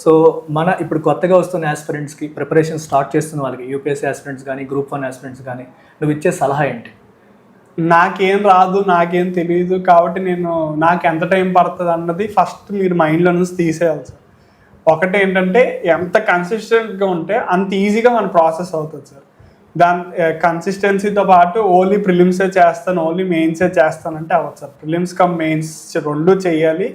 So మన ఇప్పుడు కొత్తగా వస్తున్న ఆస్పిరెంట్స్కి ప్రిపరేషన్ స్టార్ట్ చేస్తున్న వాళ్ళకి యూపీఎస్సీ ఆస్పిరెంట్స్ కానీ గ్రూప్ 1 ఆస్పిరెంట్స్ కానీ నువ్వు ఇచ్చే సలహా ఏంటి? నాకేం రాదు, నాకేం తెలియదు కాబట్టి నాకు ఎంత టైం పడుతుంది అన్నది ఫస్ట్ మీరు మైండ్లో నుంచి తీసేయాలి సార్. ఒకటి ఏంటంటే ఎంత కన్సిస్టెంట్గా ఉంటే అంత ఈజీగా మన ప్రాసెస్ అవుతుంది సార్. కన్సిస్టెన్సీతో పాటు ఓన్లీ ప్రిలిమ్సే చేస్తాను, ఓన్లీ మెయిన్సే చేస్తానంటే అవ్వదు సార్. ప్రిలిమ్స్ కమ్ మెయిన్స్ రెండు చేయాలి,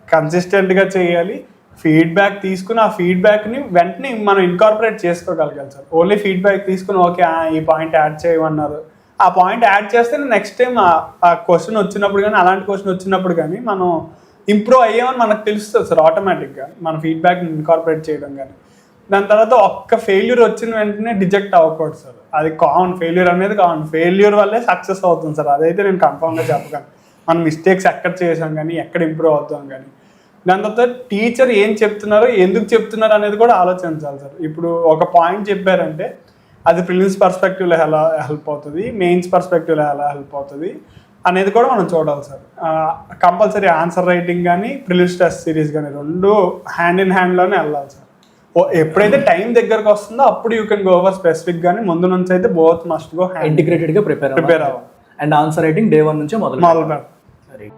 కన్సిస్టెంట్గా చేయాలి. ఫీడ్బ్యాక్ తీసుకుని ఆ ఫీడ్బ్యాక్ని వెంటనే మనం ఇన్కార్పొరేట్ చేసుకోగలగాలి సార్. ఓన్లీ ఫీడ్బ్యాక్ తీసుకుని ఓకే ఈ పాయింట్ యాడ్ చేయమన్నారు, ఆ పాయింట్ యాడ్ చేస్తే నెక్స్ట్ టైం ఆ క్వశ్చన్ వచ్చినప్పుడు కానీ అలాంటి క్వశ్చన్ వచ్చినప్పుడు కానీ మనం ఇంప్రూవ్ అయ్యామని మనకు తెలుస్తుంది సార్ ఆటోమేటిక్గా మన ఫీడ్బ్యాక్ని ఇన్కార్పొరేట్ చేయడం కానీ. దాని తర్వాత ఒక్క ఫెయిల్యూర్ వచ్చిన వెంటనే డిజెక్ట్ అవ్వకూడదు సార్. అది కామన్, ఫెయిల్యూర్ అనేది కామన్. ఫెయిల్యూర్ వల్లే సక్సెస్ అవుతుంది సార్, అదైతే నేను కన్ఫామ్గా చెప్పగలను. మనం మిస్టేక్స్ ఎక్కడ చేసాం కానీ ఎక్కడ ఇంప్రూవ్ అవుతాం కానీ. దాని తర్వాత టీచర్ ఏం చెప్తున్నారో ఎందుకు చెప్తున్నారు అనేది కూడా ఆలోచించాలి సార్. ఇప్పుడు ఒక పాయింట్ చెప్పారంటే అది ప్రిలిమ్స్ పర్స్పెక్టివ్లో ఎలా హెల్ప్ అవుతుంది, మెయిన్స్ పర్స్పెక్టివ్లో ఎలా హెల్ప్ అవుతుంది అనేది కూడా మనం చూడాలి సార్. కంపల్సరీ ఆన్సర్ రైటింగ్ కానీ ప్రిలిమ్స్ టెస్ట్ సిరీస్ కానీ రెండు హ్యాండ్ ఇన్ హ్యాండ్లోనే వెళ్ళాలి సార్. ఎప్పుడైతే టైం దగ్గరకు వస్తుందో అప్పుడు you can go over specific, కానీ ముందు నుంచి అయితే బోత్ మస్ట్ గో ఇంటిగ్రేటెడ్గా ప్రిపేర్ అవ్వాలి. అవ్వాలి. అండ్ ఆన్సర్ రైటింగ్ డే 1 నుంచే మొదలు పెట్టాలి.